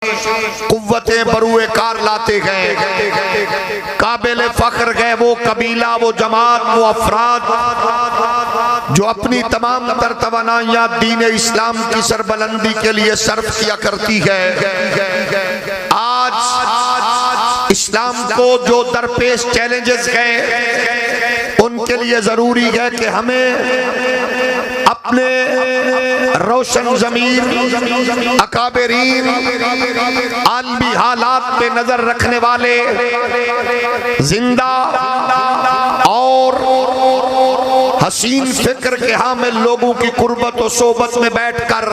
قوتیں بروئے کار لاتے گئے، قابل فخر گئے وہ قبیلہ، وہ جماعت، وہ افراد جو اپنی تمام تر توانائیاں دین اسلام کی سربلندی کے لیے صرف کیا کرتی ہے۔ آج اسلام کو جو درپیش چیلنجز گئے ان کے لیے ضروری ہے کہ ہمیں اپنے روشن ضمیر اکابرین عالمی حالات پہ نظر رکھنے والے زندہ اور حسین فکر کے حامل لوگوں کی قربت و صحبت میں بیٹھ کر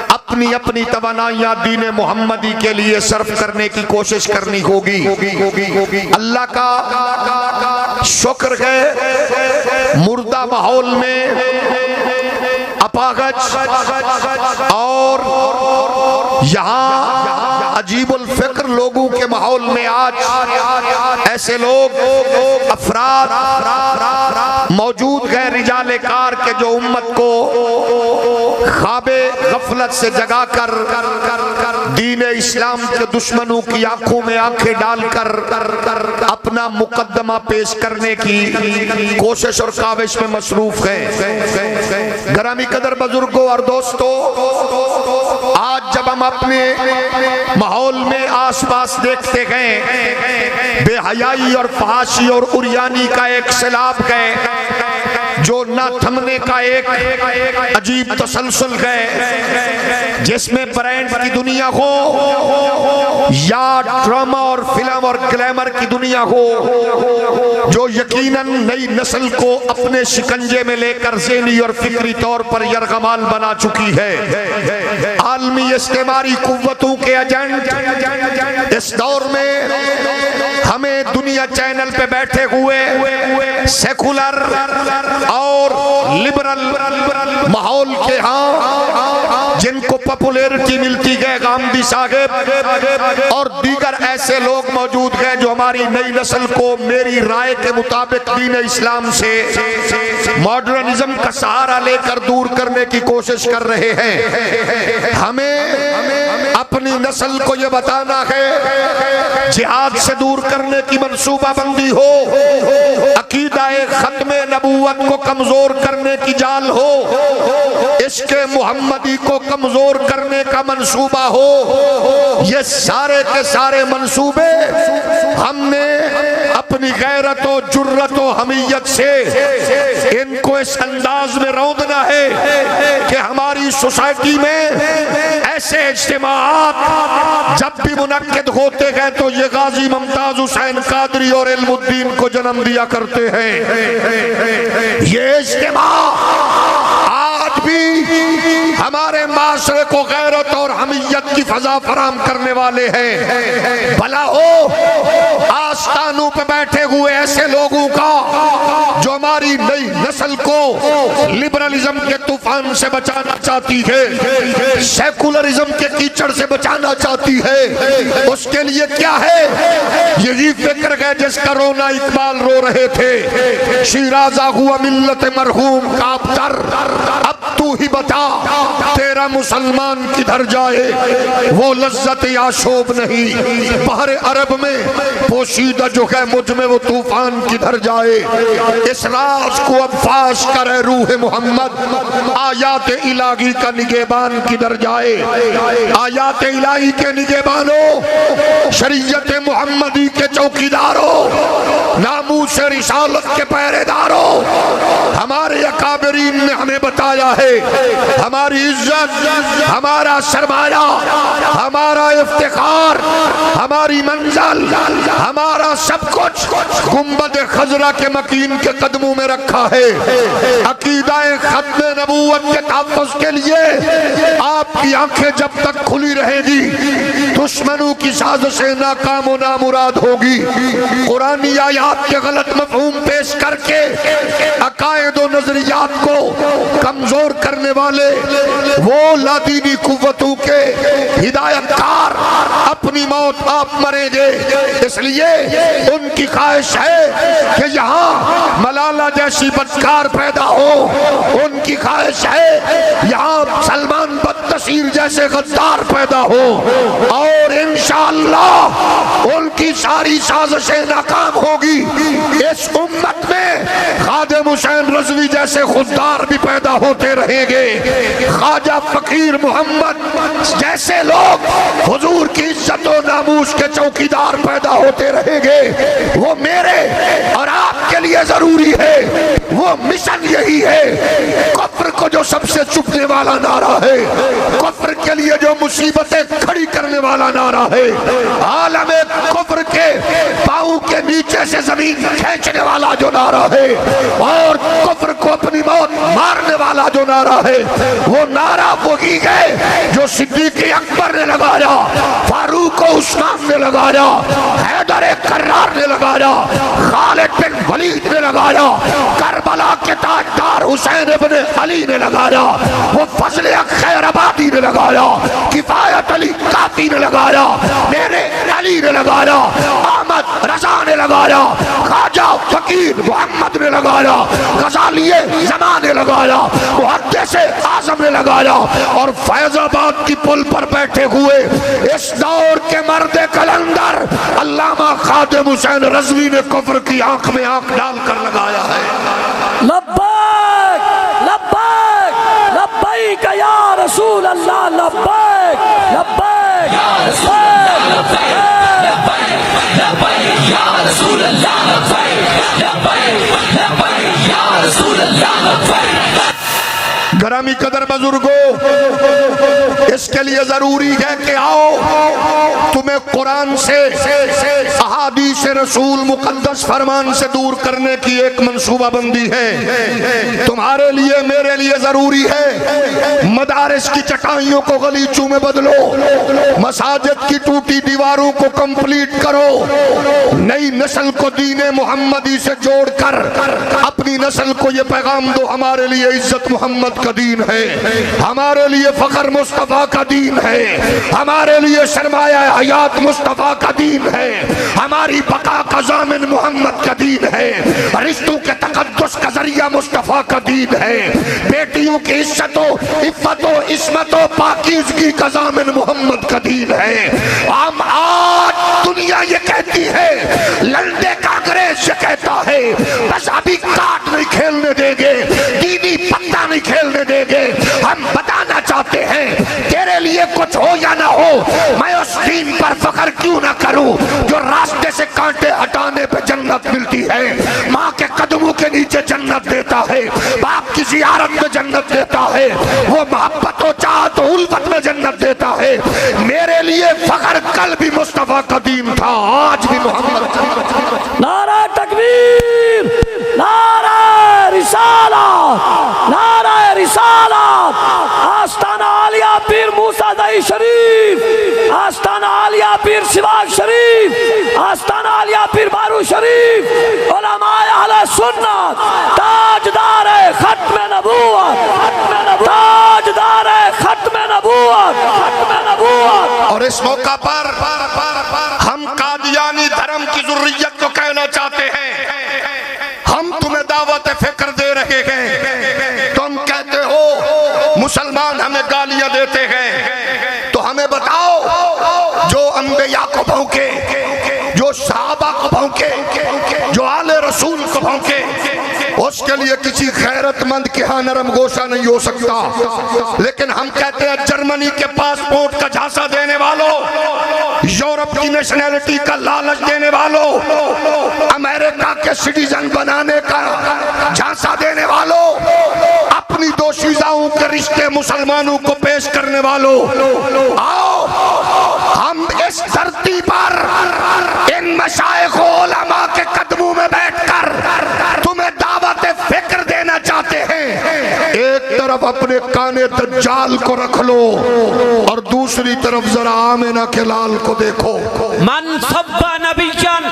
اپنی اپنی توانائیاں دین محمدی کے لیے صرف کرنے کی کوشش کرنی ہوگی۔ اللہ کا شکر ہے مردہ ماحول میں اپاغج اور یہاں عجیب الفکر لوگوں کے ماحول میں آج ایسے لوگ افراد موجود ہیں رجال کار کے جو امت کو خواب غفلت سے جگا کر دین اسلام کے دشمنوں کی آنکھوں میں آنکھیں ڈال کر اپنا مقدمہ پیش کرنے کی کوشش اور کاوش میں مصروف ہیں۔ گرامی قدر بزرگوں اور دوستوں، آج جب ہم اپنے ماحول میں آس پاس دیکھتے ہیں بے حیائی اور فحاشی اور عریانی کا ایک سیلاب ہے جو نہ تھمنے کا ایک عجیب تسلسل ہے، جس میں برانڈ کی دنیا ہو یا ڈرامہ اور فلم اور گلیمر کی دنیا ہو جو یقیناً نئی نسل کو اپنے شکنجے میں لے کر ذہنی اور فکری طور پر یرغمال بنا چکی ہے۔ عالمی استعماری قوتوں کے ایجنٹ اس دور میں ہمیں دنیا چینل پہ بیٹھے ہوئے سیکولر اور لبرل ماحول کے ہاں جن کو پاپولیرٹی ملتی ہے غامدی صاحب اور دیگر ایسے لوگ موجود ہیں جو ہماری نئی نسل کو میری رائے کے مطابق دین اسلام سے ماڈرنزم کا سہارا لے کر دور کرنے کی کوشش کر رہے ہیں۔ ہمیں اپنی نسل کو یہ بتانا ہے جہاد سے دور کرنے کی منصوبہ بندی ہو، عقیدہ ختم نبوت کو کمزور کرنے کی جال ہو، عشق محمدی کو کمزور کرنے کا منصوبہ ہو، یہ سارے کے سارے منصوبے ہم نے اپنی غیرت و جرت و حمیت سے ان کو اس انداز میں روندنا ہے کہ ہماری سوسائٹی میں ایسے اجتماعات جب بھی منعقد ہوتے ہیں تو یہ غازی ممتاز حسین قادری اور علم الدین کو جنم دیا کرتے ہیں۔ یہ اجتماع آج بھی ہمارے معاشرے کو غیرت اور حمیت کی فضا فراہم کرنے والے ہیں۔ بھلا ہو آستانوں پہ بیٹھے ہوئے ایسے لوگوں کا جو ہماری نئی نسل کو لبرلزم کے طوفان سے بچانا چاہتی ہے، سیکولرزم کے کیچڑ سے بچانا چاہتی ہے، اس کے لیے کیا ہے؟ یہی فکر ہے جس کا رونا اقبال رو رہے تھے، شیرازہ ہوا ملت مرحوم کا ابتر، اب تو ہی بتا تیرا مسلمان کدھر جائے، وہ لذت آشوب نہیں، بحر عرب میں پوشیدہ جو ہے مجھ میں وہ طوفان کدھر جائے، اس راز کو اب فاش کرے روح محمد، آیات الہی کا نگہبان کدھر جائے، آیات الہی کے نگہبانوں، شریعت محمدی کے چوکیداروں، ناموس رسالت کے پہرے داروں، ہمارے اکابرین نے ہمیں بتایا ہے ہماری عزت، ہمارا سرمایہ، ہمارا افتخار، ہماری منزل، ہمارا سب کچھ گنبد خضرا کے مکین کے قدموں میں رکھا ہے۔ عقیدہ ختم نبوت کے تحفظ کے لیے آپ کی آنکھیں جب تک کھلی رہے گی دشمنوں کی سازشیں ناکام و نامراد ہوگی۔ قرآنی آیات کے غلط مفہوم پیش کر کے عقائد و نظریات کو کمزور کرنے والے وہ لادینی قوتوں کے ہدایت کار اپنی موت آپ مریں گے، اس لیے ان کی خواہش ہے کہ یہاں ملالہ جیسی بدکار پیدا ہو، ان کی خواہش ہے یہاں سلمان بدتر نصیر جیسے غدار پیدا ہو اور انشاءاللہ ان کی ساری سازشیں ناکام ہوگی. اس امت میں خادم حسین رضوی جیسے خوددار بھی پیدا ہوتے رہیں گے. خواجہ فقیر محمد جیسے لوگ حضور کی عزت و ناموس کے چوکیدار پیدا ہوتے رہیں گے. وہ میرے اور آپ کے لیے ضروری ہے. وہ مشن یہی ہے. کفر کو جو سب سے چپنے والا نعرہ ہے, کفر کے لیے جو مصیبتیں کھڑی کرنے والا نعرہ ہے, عالم کفر کے پاؤں کے نیچے سے زمین کھینچنے والا جو نعرہ ہے, اور کفر کو اپنی موت مارنے والا جو نعرہ ہے, وہ نعرہ وہی ہے جو صدیق اکبر نے لگایا, فاروق و عثمان نے لگایا, حیدر کرار نے لگایا, خالد بن ولید نے لگایا, کربلا کے تاجدار حسین ابن علی نے لگایا, وہ فضل خیر آبادی نے لگایا, کفایت علی کافی نے لگایا, میرے علی نے لگایا, احمد رضا نے لگایا, خواجہ فقیر محمد نے لگایا, غزالی زمان نے لگایا, محدث اعظم نے لگایا, اور فیض آباد کی پل پر بیٹھے ہوئے اس دور کے مرد کلندر علامہ خادم حسین رضوی نے کفر کی آنکھ میں آنکھ ڈال کر لگایا ہے. لبیک لبیک لبیک یا رسول اللہ, لبیک لبیک یا رسول اللہ, لبیک لبیک یا رسول اللہ, لبیک لبیک لبیک یا رسول اللہ, لبیک. گرامی قدر بزرگوں, اس کے لیے ضروری ہے کہ آؤ تمہیں قرآن سے احادیث رسول مقدس فرمان سے دور کرنے کی ایک منصوبہ بندی ہے. تمہارے لیے میرے لیے ضروری ہے مدارس کی چٹائیوں کو غلیچوں میں بدلو, مساجد کی ٹوٹی دیواروں کو کمپلیٹ کرو, نئی نسل کو دین محمدی سے جوڑ کر اپنی نسل کو یہ پیغام دو, ہمارے لیے عزت محمد کا دین ہے, ہمارے لیے فخر مصطفیٰ کا دین ہے, ہمارے لیے سرمایہ حیات مصطفیٰ کا دین ہے, ہماری بقا کا ضامن محمد کا دین ہے, رشتوں کے تقدس کا ذریعہ مصطفیٰ کا دین ہے, بیٹیوں کی عزت و عفت و عصمت و پاکیزگی کا ضامن محمد کا دین ہے. ہم آج دنیا یہ کہتی ہے, لنڈے کا انگریز یہ کہتا ہے, بس ابھی کاٹ نہیں کھیلنے دیں گے, دینی پتہ نہیں کھیلنے دیں گے. ہم بتانا چاہتے ہیں تیرے لیے کچھ ہو یا نہ ہو, میں اس دین پر فخر کیوں نہ کروں جو راستے سے کانٹے ہٹانے پہ جنت ملتی ہے, ماں کے قدموں کے نیچے جنت دیتا ہے, باپ کی زیارت میں جنت دیتا ہے, وہ محبت و چاہت و الفت میں جنت دیتا ہے. میرے لیے فخر کل بھی مصطفیٰ کا دین تھا, آج بھی محمد. نعرہ تکبیر, نعرہ رسالت, نعرہ رسالت. آستانہ عالیہ پیر موسیٰ دائی شریف, آستانہ عالیہ پیر سواگ شریف, آستانہ عالیہ پیر بارو شریف, علماء اہل سنت, تاجدار ختم نبوت, تاجدار ختم نبوت, ختم نبوت. اور اس موقع پر ہم قادیانی دھرم کی ذریت کو کہنا چاہتے ہیں, ہم تمہیں دعوت فکر دے رہے ہیں, تم کہتے ہو مسلمان ہمیں گالیاں دیتے ہیں, تو ہمیں بتاؤ جو انبیاء کو بھونکے, جو صحابہ کو بھونکے, جو آل رسول کو بھونکے, اس کے لیے کسی غیرت مند کے ہاں نرم گوشہ نہیں ہو سکتا. لیکن ہم کہتے ہیں جرمنی کے پاسپورٹ کا جھانسا دینے والوں, یورپ کی نیشنلٹی کا لالچ دینے والوں, امریکہ کے سٹیزن بنانے کا جھانسا دینے والوں, اپنی دوشیزاؤں کے رشتے مسلمانوں کو پیش کرنے والوں, آؤ ہم اس دھرتی پر ان مشائخ و علماء کے قدموں میں بیٹھ کر تمہیں دعوت فکر دینا چاہتے ہیں. ایک طرف اپنے کانے دجال کو رکھ لو اور دوسری طرف ذرا آمنہ کے لال کو دیکھو. من سب نبی جان,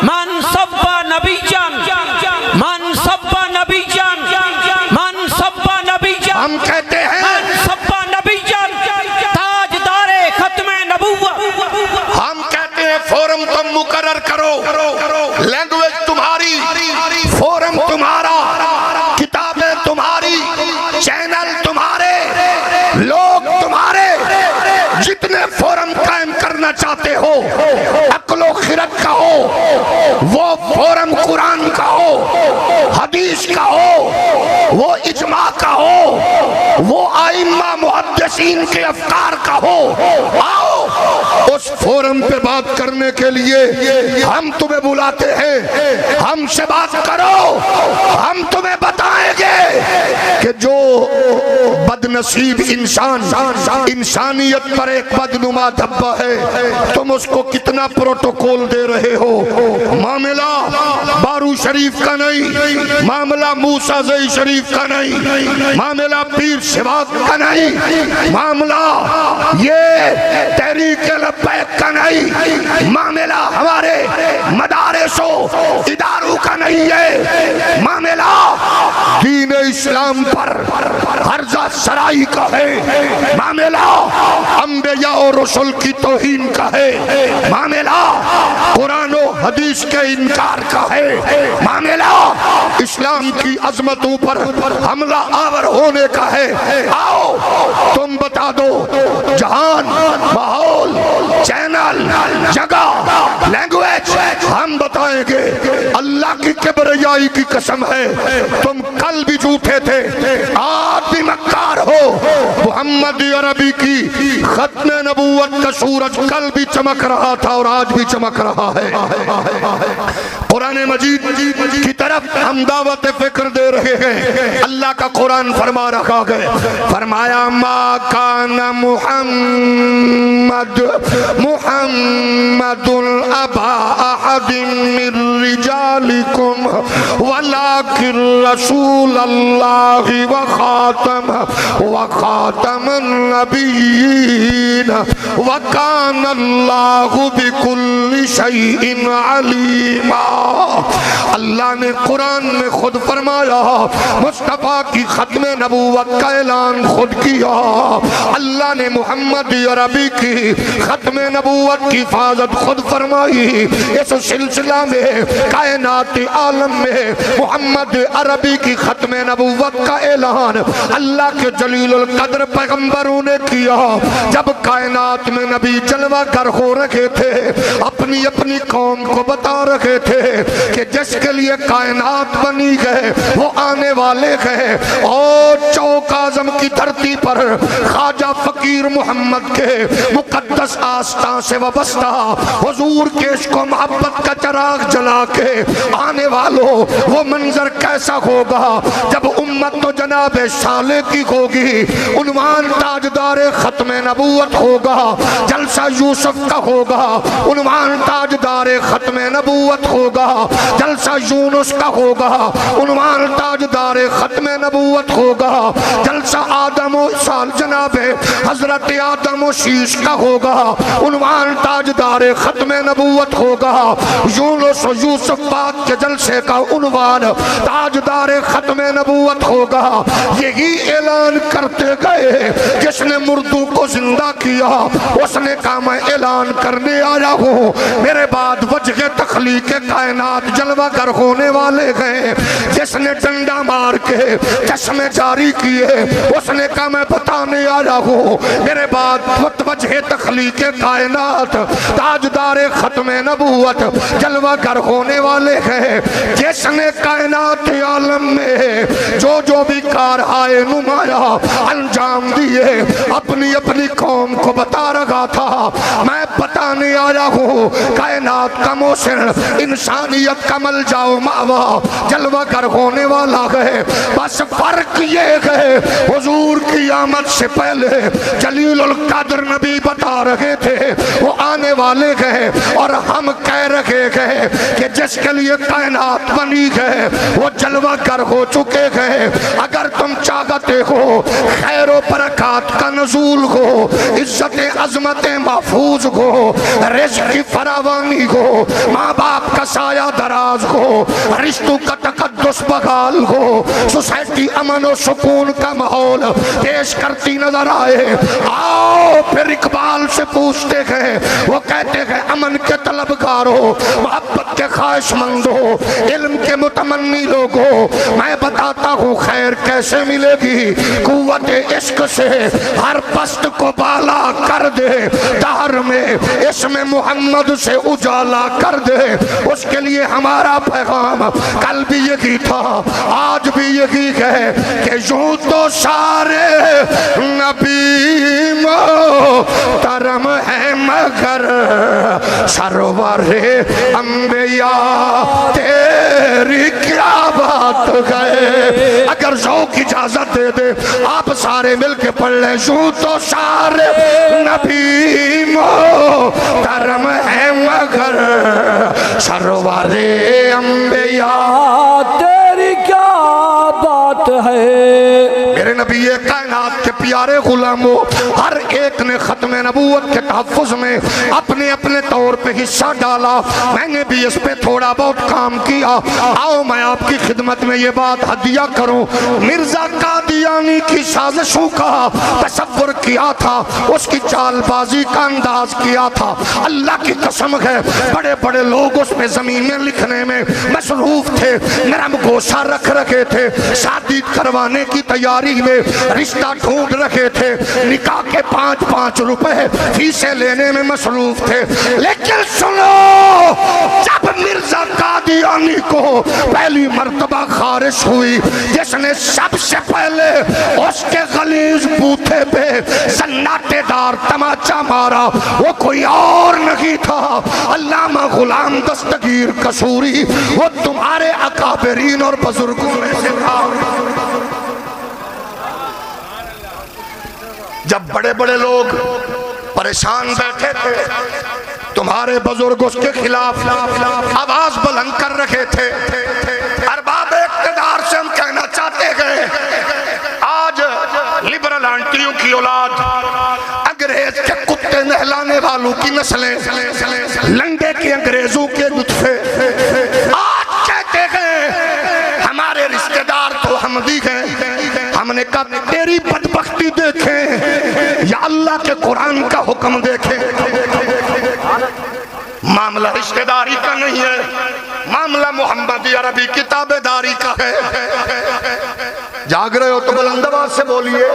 من سب نبی جان, من سب نبی جان, من سب نبی جان. ہم کہتے ہیں من سب نبی جان تاجدار ختم نبوت. ہم کہتے ہیں فورم تم مقرر کرو, لینگویج تمہاری, فورم تمہارا, کتابیں تمہاری, چینل تمہارے, لوگ جتنے فورم قائم کرنا چاہتے ہو، عقل و خرد کا ہو، وہ فورم قرآن کا ہو، حدیث کا ہو، وہ اجماع کا ہو، وہ ائمہ محدثین کے افکار کا ہو، آؤ اس فورم پہ بات کرنے کے لیے ہم تمہیں بلاتے ہیں، ہم سے بات کرو، ہم تمہیں بتائیں گے کہ جو بد نصیب انسان انسانیت پر ایک بدنما دھبا ہے، تم اس کو کتنا پروٹوکول دے رہے ہو۔ معاملہ بارو شریف کا نہیں، معاملہ موسیٰ زئی شریف کا نہیں، معاملہ پیر سواگ کا نہیں، معاملہ یہ تحریک لبیک کا نہیں، معاملہ ہمارے مدارس و اداروں کا نہیں ہے، معاملہ دین اسلام پر حرزہ سرائی کا ہے، معاملہ انبیاء و رسول کی توہین کا ہے، معاملہ قرآن و حدیث کے انکار کا ہے، معاملہ اسلام کی عظمتوں پر حملہ آور ہونے کا ہے۔ آؤ تم بتا دو، جہان، ماحول، چینل، جگہ، لینگویج، ہم بتائیں گے۔ اللہ کی کبریائی کی قسم ہے، تم کل بھی جھوٹے تھے، آج بھی مکار ہو۔ محمد عربی کی ختم نبوت کا سورج کل بھی چمک رہا تھا اور آج بھی چمک رہا ہے۔ قرآن مجید کی طرف ہم دعوت فکر دے رہے ہیں۔ اللہ کا قرآن فرما رہا ہے، فرمایا ما کان محمد ابا احد من رجالکم ولکن رسول اللہ وخاتم النبیین وکان اللہ بکل شیء علیما۔ اللہ نے قرآن میں خود فرمایا، مصطفیٰ کی ختم نبوت کا اعلان خود کیا، اللہ نے محمد عربی کی ختم نبوت کی حفاظت خود فرمائی۔ اس سلسلہ میں کائنات عالم میں محمد عربی کی ختم نبوت کا اعلان اللہ کے جلیل القدر پیغمبروں نے کیا۔ جب کائنات میں نبی جلوہ گر ہو رکھے تھے، اپنی اپنی قوم کو بتا رکھے تھے کہ جس کے لیے کائنات بنی گئے وہ آنے والے گئے، اور چوک اعظم کی دھرتی پر خواجہ فقیر محمد کے مقدس آستان سے وابستہ حضور کے عشق و محبت کا چراغ جلا کے آنے والوں، وہ منظر کیسا ہوگا جب امت تو جناب صالح کی ہوگی، عنوان تاجدار ختم نبوت ہوگا، جلسہ یوسف کا ہوگا، عنوان تاجدار ختم نبوت ہوگا، جلسہ یونس کا ہوگا، عنوان تاجدار ختم نبوت ہوگا، جلسہ آدم و سال جناب حضرت آدم و شیش کا ہوگا، عنوان تاجدار ختم نبوت ہوگا، یونس و یوسف پاک کے جلسے کا عنوان تاجدار ختم نبوت ہوگا۔ یہی اعلان کرتے گئے، جس نے مردوں کو زندہ کیا اس نے کہا میں اعلان کرنے آیا ہوں، میرے بعد وجہ تخلیق کائنات جلوہ گر ہونے والے گئے۔ جس نے ڈنڈا مار کے چشمے جاری کیے اس نے کہا میں بتانے آیا ہوں، میرے بعد وجہ تخلیق کائنات تاجدار ختم نبوت جلوہ گر ہونے والے ہیں۔ جس نے کائنات عالم میں جو بھی کارہائے نمایاں انجام دیے اپنی اپنی قوم کو بتا رہا تھا، میں بتانے آیا ہوں کائنات کا محسن، انسانیت کا ملجا و مأوا جلوہ گر ہونے والا ہے۔ بس فرق یہ ہے، حضور کی آمد سے پہلے جلیل القدر نبی بتا رہے تھے وہ آنے والے گئے، اور ہم کہہ رہے گئے کہ جس کے لیے کائنات بنی گئے وہ جلوہ گر ہو چکے گئے۔ اگر تم چاہتے ہو خیر و برکات کا نزول ہو، عزت عظمت محفوظ ہو، رزق کی فراوانی ہو، ماں باپ کا سایہ دراز ہو، رشتوں کا تقدس بحال ہو، سوسائٹی امن و سکون کا ماحول پیش کرتی نظر آئے، آؤ پھر اقبال حال سے پوچھتے گئے، وہ کہتے گئے امن کے طلبگار ہو، محبت کے خواہش مند ہو، علم کے متمنی لوگ ہو، میں بتاتا ہوں خیر کیسے ملے گی، قوت عشق سے ہر پست کو بالا کر دے، دہر میں اسم محمد سے اجالا کر دے۔ اس کے لیے ہمارا پیغام کل بھی یہی تھا، آج بھی یہی ہے کہ یوں تو سارے نبی محترم ہے مگر سرور انبیاء تیری کیا بات ہے۔ اگر ذوق اجازت دے دے آپ سارے مل کے پڑھ لیں، یوں تو سارے نبی محترم ہے مگر سرور انبیاء تیری کیا بات ہے۔ میرے نبی کائنات کے پیارے غلاموں، ہر ایک نے ختم نبوت کے تحفظ میں اپنے اپنے طور پہ حصہ ڈالا، میں نے بھی اس پہ تھوڑا بہت کام کیا۔ آؤ میں آپ کی خدمت میں یہ بات ہدیہ کروں، مرزا قادیانی کی سازشوں کا تصور کیا تھا، اس کی چال بازی کا انداز کیا تھا، اللہ کی قسم ہے بڑے بڑے لوگ اس پہ زمین میں لکھنے میں مصروف تھے، نرم گوشہ رکھ رکھے تھے، شادی کروانے کی تیاری میں رشتہ ڈھونڈ رکھے تھے، نکاح کے 5-5 روپے فیسیں لینے میں مصروف تھے، لیکن سنو جب مرزا قادیانی کو پہلی مرتبہ خارش ہوئی، جس نے سب سے پہلے اس کے غلیظ بوتھے پہ سناٹے دار تماچا مارا، وہ کوئی اور نہیں تھا علامہ غلام دستگیر قصوری، وہ تمہارے اکابرین اور بزرگوں میں سے تھا۔ جب بڑے بڑے لوگ پریشان بیٹھے تھے، تمہارے بزرگ اس کے خلاف آواز بلند کر رکھے تھے، ارباب اقتدار سے ہم کہنا چاہتے گئے آج لبرل آنٹیوں کی اولاد، انگریز کے کتے نہلانے والوں کی نسلیں، لنگے کے انگریزوں کے نطفے آج کہتے گئے ہمارے رشتہ دار تو حمدی ہیں۔ ہم نے کہا تیری بدبختی دیکھیں یا اللہ کے قرآن کا حکم دیکھیں۔ معاملہ رشتہ داری کا نہیں ہے، معاملہ محمدی عربی کتاب داری کا ہے۔ جاگ رہے ہو تو بلند آواز سے بولیے،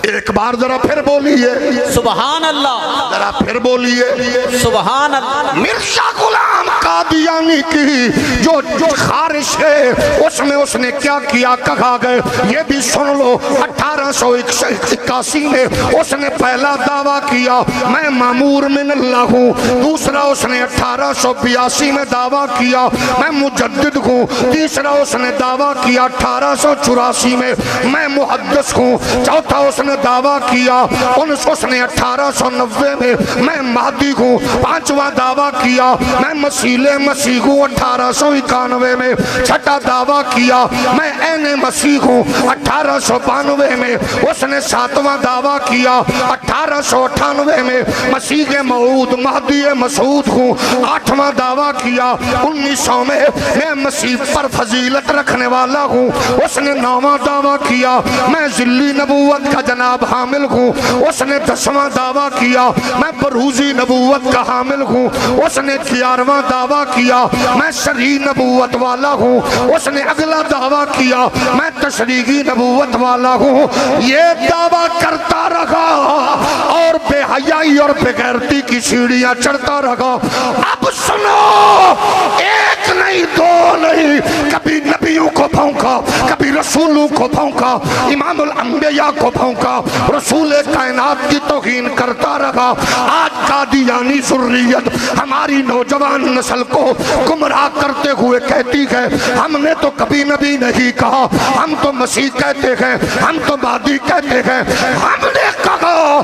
ایک بار ذرا پھر بولیے، سبحان اللہ، ذرا پھر بولیے، سبحان اللہ۔ مرزا غلام قادیانی کی جو خارش ہے اس میں اس نے کیا کیا کہا گئے یہ بھی سن لو۔ 1881 میں اس نے پہلا دعویٰ کیا میں مامور من اللہ ہوں، دوسرا اس نے 1882 میں دعویٰ کیا میں مجدد ہوں، تیسرا اس نے دعویٰ کیا 1884 میں محدث ہوں، چوتھا اس نے دعویٰ کیا 1890 میں مہدی ہوں، پانچواں دعویٰ کیا میں مسیح ہوں 1891 میں، چھٹا دعویٰ کیا میں عین مسیح ہوں 1892 میں، اس نے ساتواں دعویٰ کیا 1898 میں مسیح موعود مہدی مسعود ہوں، آٹھواں دعویٰ کیا 1900 میں مسیح پر فضیلت رکھنے والا ہوں، اس نے نواں دعویٰ کیا میں ذلی نبوت کا جناب حامل ہوں، اس نے 10واں دعویٰ کیا میں بروزی نبوت کا حامل ہوں، اس نے 11واں دعویٰ کیا میں شرعی نبوت والا ہوں، اس نے اگلا دعویٰ کیا میں تشریعی نبوت والا ہوں۔ یہ دعویٰ کرتا رہا اور بے حیائی اور بے غیرتی کی سیڑھیاں چڑھتا رہا۔ اب سنو، ایک نہیں دو نہیں، کبھی نبیوں کو بھونکا، کبھی رسولوں کو بھونکا، امام الانبیاء کو بھونکا، رسول کائنات کی توہین کرتا رہا۔ آج قادیانی ذریت ہماری نوجوان نسل کو گمراہ کرتے ہوئے کہتی ہے ہم نے تو کبھی نبی نہیں کہا، ہم تو مسیح کہتے ہیں، ہم تو مہدی کہتے ہیں۔ ہم نے کہا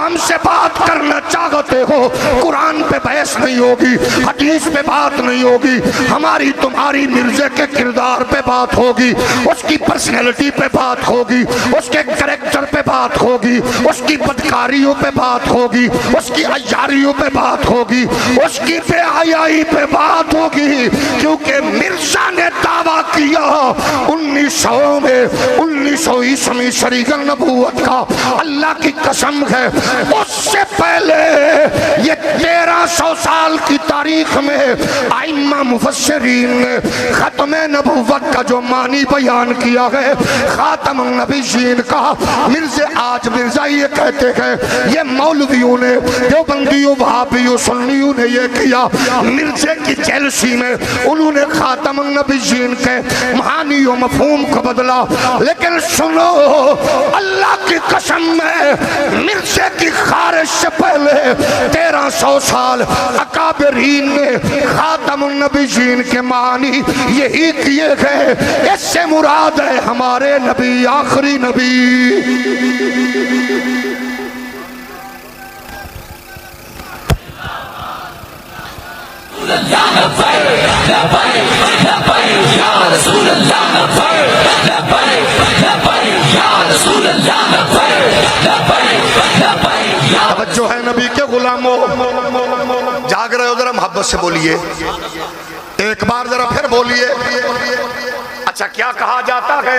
ہم سے بات کرنا چاہتے ہو، قرآن پہ بحث نہیں ہوگی، حدیث پہ بات نہیں ہوگی، ہماری تمہاری مرزے کے کردار پہ بات ہوگی، اس کی پرسنالٹی پہ بات ہوگی، اس کے کریکٹر پہ بات ہوگی، اس کی بدکاریوں پہ بات ہوگی، اس کی عیاریوں پہ بات ہوگی، اس کی بے حیائی پہ بات ہوگی، کیونکہ مرزا نے دعویٰ کیا 1900 میں 1900 عیسوی شریع نبوت کا۔ اللہ کی قسم ہے اس سے پہلے یہ 1300 سال کی تاریخ میں ائمہ مفسرین نے ختم نبوت کا جو معنی بیان کیا ہے خاتم النبیین کا، آج مرزا یہ کہتے ہیں یہ مولویوں نے، دیوبندیوں، وہابیوں، سنیوں نے یہ کیا، مرزے کی جیلسی میں انہوں نے خاتم النبیین کے معانی و مفہوم کو بدلا۔ لیکن سنو، اللہ کی قسم میں مرزے کی خارج سے پہلے 1300 سال اکابرین نے خاتم النبیین کے معنی یہی کیے گئے۔ اس سے مراد ہے ہمارے نبی، آخری نبی۔ توجہ ہے نبی کے غلاموں، جاگ رہے ہو ذرا محبت سے بولیے، ایک بار ذرا پھر بولیے۔ اچھا کیا کہا جاتا ہے؟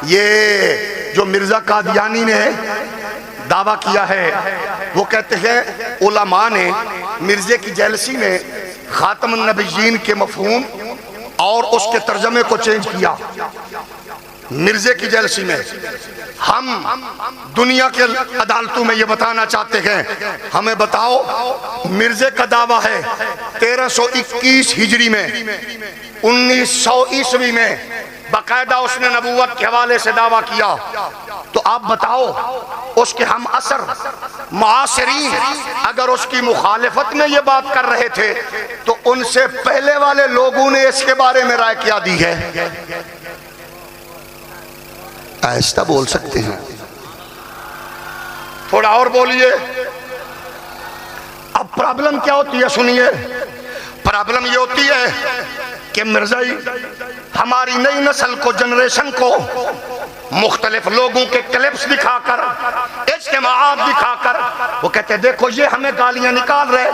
یہ جو مرزا قادیانی نے دعویٰ کیا ہے وہ کہتے ہیں علماء نے مرزے کی جیلسی میں خاتم النبیین کے مفہوم اور اس کے ترجمے کو چینج کیا۔ مرزے کی جیلسی میں ہم دنیا کے عدالتوں میں یہ بتانا چاہتے ہیں، ہمیں بتاؤ مرزے کا دعویٰ ہے 1321 ہجری میں 1900 عیسوی میں باقاعدہ اس نے نبوت کے حوالے سے دعویٰ کیا، تو آپ بتاؤ اس کے ہم اثر معاصرین اگر اس کی مخالفت میں یہ بات کر رہے تھے تو ان سے پہلے والے لوگوں نے اس کے بارے میں رائے کیا دی ہے؟ آہستہ بول سکتے ہیں، تھوڑا اور بولیے۔ اب پرابلم کیا ہوتی ہے سنیے، پرابلم یہ ہوتی ہے کہ مرزائی ہماری نئی نسل کو، جنریشن کو مختلف لوگوں کے کلپس دکھا کر، اجتماعات دکھا کر وہ کہتے ہیں دیکھو یہ ہمیں گالیاں نکال رہے،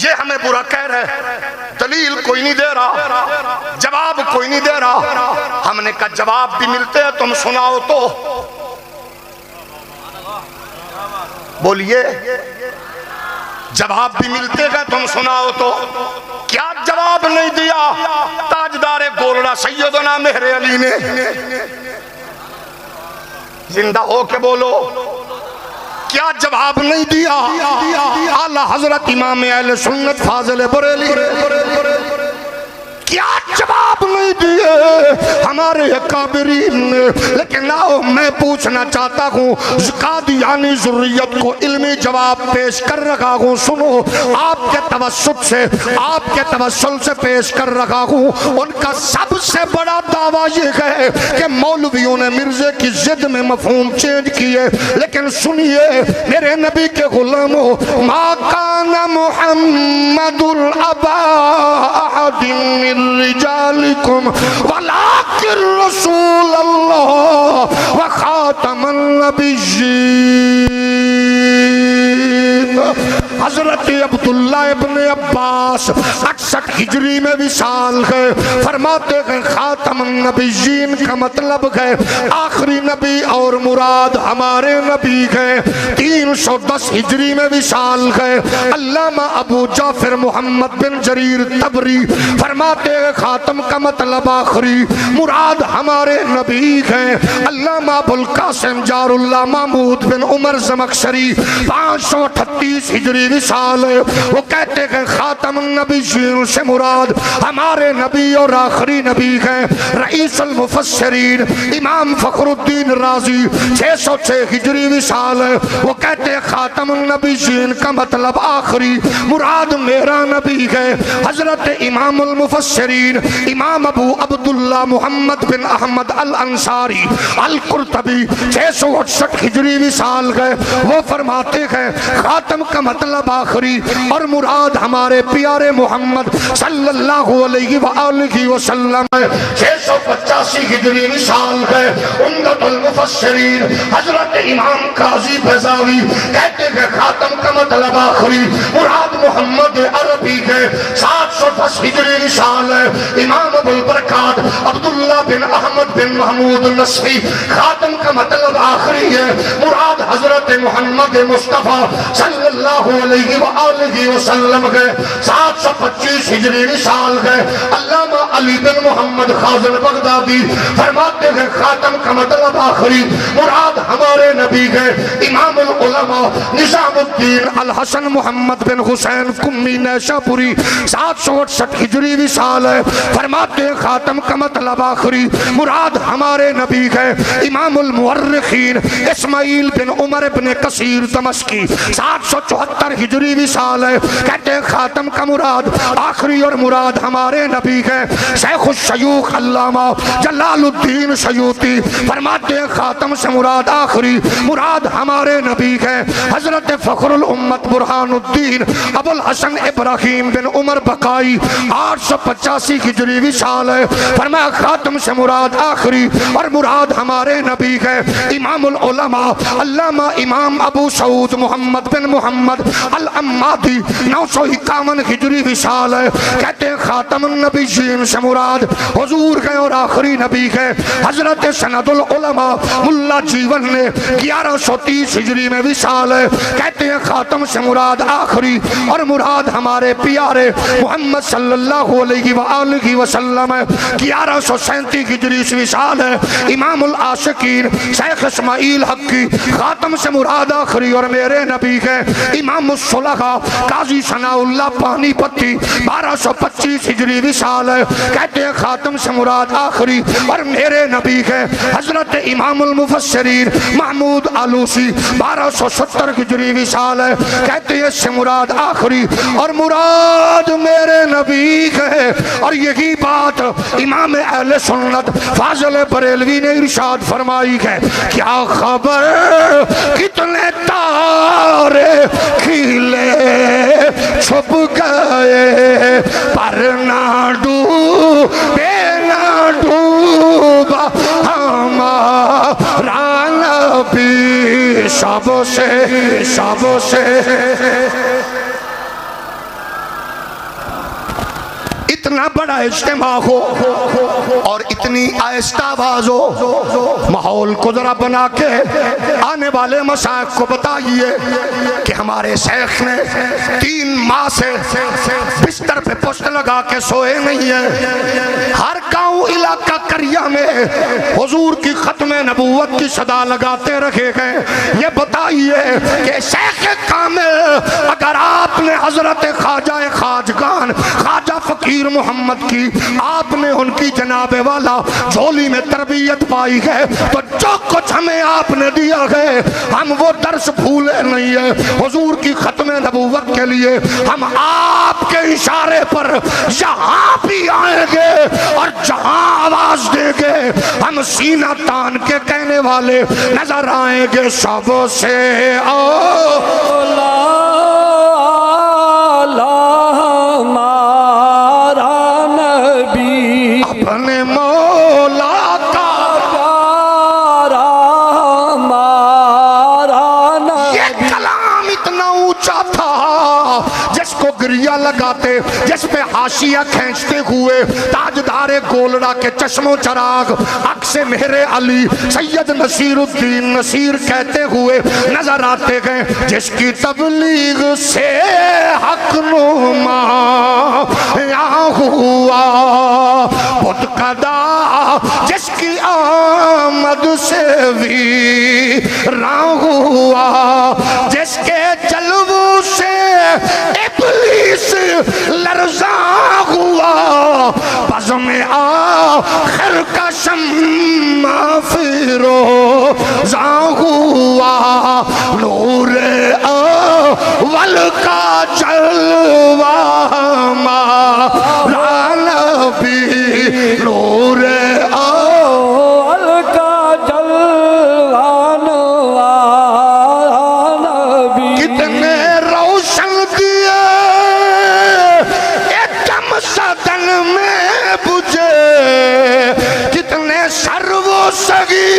یہ ہمیں برا کہہ رہے، دلیل کوئی نہیں دے رہا، جواب کوئی نہیں دے رہا۔ ہم نے کہا جواب بھی ملتے ہیں، تم سناؤ تو بولیے، جواب بھی ملتے ہیں تم سناؤ تو۔ کیا جواب نہیں دیا تاجدار گولڑا سیدنا مہر علی نے؟ زندہ ہو کے بولو، کیا جواب نہیں دیا اعلیٰ حضرت امام اہل سنت فاضل بریلی؟ کیا جواب نہیں دیے ہمارے اکابرین نے؟ لیکن آؤ میں پوچھنا چاہتا ہوں، قادیانی ذریت کو علمی جواب پیش کر رہا ہوں، سنو آپ کے توسط سے، آپ کے توسل سے پیش کر رہا ہوں۔ ان کا سب سے بڑا دعویٰ یہ ہے کہ مولویوں نے مرزے کی ضد میں مفہوم چینج کیے، لیکن سنیے میرے نبی کے غلاموں، ما کان محمد الابا احد من رجالکم ولکن رسول اللہ وخاتم النبیین۔ حضرت عبداللہ ابن عباس 68 ہجری میں وصال ہے، فرماتے ہیں خاتم النبیین کا مطلب ہے آخری نبی، اور مراد ہمارے نبی ہے۔ 310 ہجری میں وصال ہے۔ علامہ ابو جعفر محمد بن جریر طبری فرماتے ہیں خاتم کا مطلب آخری، مراد ہمارے نبی ہے۔ علامہ ابو القاسم جار اللہ محمود بن عمر زمخشری 538 ہجری وصال ہے، وہ کہتے ہیں خاتم النبیین سے مراد ہمارے نبی اور آخری نبی ہیں۔ رئیس المفسرین امام فخر الدین رازی 606 ہجری وصال ہے، وہ کہتے ہیں خاتم النبیین کا مطلب آخری، مراد میرا نبی ہے۔ حضرت امام المفسرین امام ابو عبداللہ محمد بن احمد الانصاری القرطبی 668 ہجری وصال ہے، وہ فرماتے ہیں خاتم کا مطلب آخری اور مراد ہمارے پیارے محمد صلی اللہ علیہ وآلہ وسلم ہے۔ 685 ہجری وصال ہے۔ عمدۃ المفسرین حضرت امام قاضی بیضاوی کہتے ہیں خاتم کا مطلب آخری، مراد محمد عربی ہے۔ 710 ہجری وصال ہے۔ امام ابو البرکات عبداللہ بن احمد بن محمود النصفی خاتم کا مطلب آخری ہے، مراد حضرت محمد مصطفیٰ صلی اللہ علیہ وآلہ وسلم گئے 725 ہجری وصال گئے. علامہ علی بن محمد خازن بغدادی فرماتے ہیں خاتم کا مطلب آخری مراد ہمارے نبی گئے. امام العلماء نظام الدین الحسن محمد بن حسین کمی نیشاپوری 768 ہجری وصال ہے. فرماتے ہیں خاتم کا مطلب آخری مراد ہمارے نبی گئے. امام المورخین اسماعیل بن عمر بن کثیر دمشقی 774 ہجری وصال ہے. کہتے ہیں خاتم کا مراد آخری اور مراد ہمارے نبی گئے. شیخ الشیوخ علامہ جلال الدین سیوطی فرماتے ہیں خاتم سے مراد آخری مراد ہمارے نبی گئے. حضرت فخر الامت برہان الدین ابو الحسن ابراہیم بن عمر بقائی 885 ہجری وصال ہے. فرمایا خاتم سے مراد آخری اور مراد ہمارے نبی گئے. امام العلماء علامہ امام ابو سعود محمد بن محمد الامادی 951 ہجری وصال ہے. کہتے ہیں خاتم النبیین سے مراد حضور گئے اور آخری نبی گئے. حضرت سند العلماء ملا جیون نے 1130 ہجری میں وصال ہے. کہتے ہیں خاتم سے مراد آخری اور مراد ہمارے پیارے محمد صلی اللہ علیہ وآلہ وسلم ہے. 1137 ہجری سے وصال ہے. امام العاشقین شیخ اسماعیل حقی خاتم سے مراد آخری اور میرے نبی ہے. امام الصلحاء قاضی ثناء اللہ پانی پتی 1225 ہجری وصال ہے. کہتے ہیں خاتم سے مراد آخری اور میرے نبی ہے. حضرت امام المفسرین محمود آلوسی 1270 ہجری وصال ہے. کہتے ہیں اس سے مراد آخری اور مراد میرے نبی ہے. اور یہی بات امام اہل سنت فاضل بریلوی نے ارشاد فرمائی ہے. کیا خبر کتنے تارے کھیلے چھپ گئے پر نہ ڈوبے نہ ڈوبا ہمارا نبی سب سے اتنا بڑا اجتماع ہو اور اتنی آہستہ آواز ہو. ماحول کو ذرا بنا کے آنے والے مشائخ کو بتائیے کہ ہمارے شیخ نے 3 ماہ سے بستر پہ پشت لگا کے سوئے نہیں ہیں. ہر گاؤں علاقہ قریہ میں حضور کی ختم نبوت کی صدا لگاتے رکھے گئے. یہ بتائیے کہ شیخ کامل اگر آپ نے حضرت خواجہ خواجگان خواجہ فقیر محمد کی آپ نے ان کی جناب والا جھولی میں تربیت پائی ہے تو جو کچھ ہمیں آپ نے دیا ہے ہم وہ درس بھولے نہیں ہیں. حضور کی ختم نبوت کے لیے ہم آپ کے اشارے پر جہاں بھی آئیں گے اور جہاں آواز دیں گے ہم سینہ تان کے کہنے والے نظر آئیں گے. سب سے اپنے مولا کا پیارا ہمارا یہ نبی. کلام اتنا اونچا تھا جس کو گریہ لگاتے جس پہ حاشیہ کھینچتے ہوئے تاجدار گولڑا کے چشم و چراغ عکس مہر علی سید نصیر الدین نصیر کہتے ہوئے نظر آتے گئے. جس کی تبلیغ سے حق نما ہوا بت قدا جس کی آمد سے ویراں ہوا جس کے جلووں سے ابلیس لرزاں ہوا بزم آخر کا شمع فیروزاں ہوا نور اول کا جلوہ ہمارا نبی نور اول کا جلوان والا نبی. کتنے روشن دیے ایک دم صدن میں بجھے کتنے سر و سگی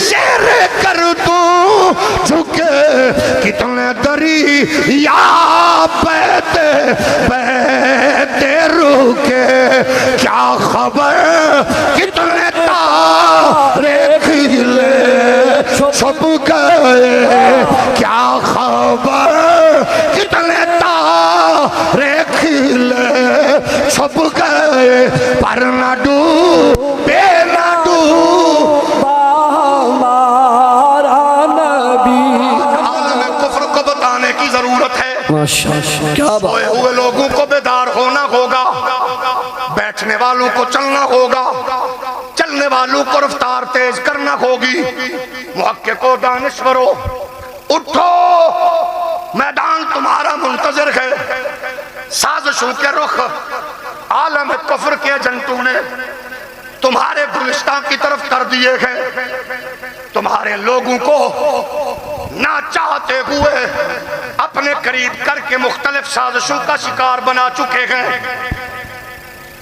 زیر کر دوں جھکے کتنے دریا بیتے بیتے رکے. کیا خبر کتنے تارے کھلے چھپ گئے کیا خبر کتنے تارے کھلے چھپ گئے پر نہ ڈوبے نہ ڈوبا ہمارا نبی. عالم کفر کو بتانے کی ضرورت ہے. ماشاءاللہ کیا بات. سوئے ہوئے لوگوں کو بیدار ہونا ہوگا, بیٹھنے والوں کو چلنا ہوگا, چلنے والوں کو رفتار تیز کرنا ہوگی. محققو دانشورو اٹھو, میدان تمہارا منتظر ہے. سازشوں کے رخ عالم کفر کے ایجنٹوں نے تمہارے گلستان کی طرف کر دیے ہیں. تمہارے لوگوں کو نہ چاہتے ہوئے اپنے قریب کر کے مختلف سازشوں کا شکار بنا چکے ہیں.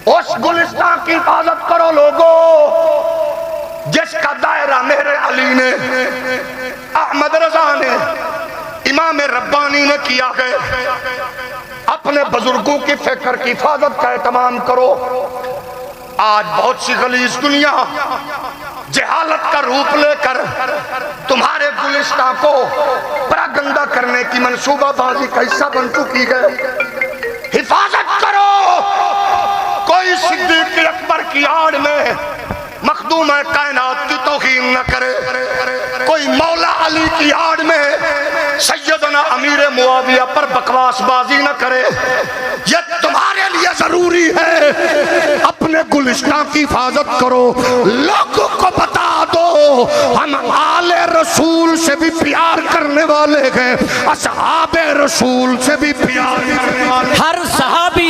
اس گلستان کی حفاظت کرو لوگو جس کا دائرہ میرے علی نے, احمد رضا نے, امام ربانی نے کیا ہے. اپنے بزرگوں کی فکر کی حفاظت کا اہتمام کرو. آج بہت سی غلیظ دنیا جہالت کا روپ لے کر تمہارے گلستان کو پراگندہ کرنے کی منصوبہ بازی کا حصہ بن چکی ہے. حفاظت کرو. کوئی صدیق اکبر کی آڑ میں مخدوم کائنات کی توہین نہ کرے, کوئی مولا علی کی آڑ میں سیدنا امیر معاویہ پر بکواس بازی نہ کرے. یہ تمہارے لیے ضروری ہے. اپنے گلستان کی حفاظت کرو. لوگوں کو بتا دو ہم آل رسول سے بھی پیار کرنے والے ہیں, اصحاب رسول سے بھی پیار کرنے والے. ہر صحابی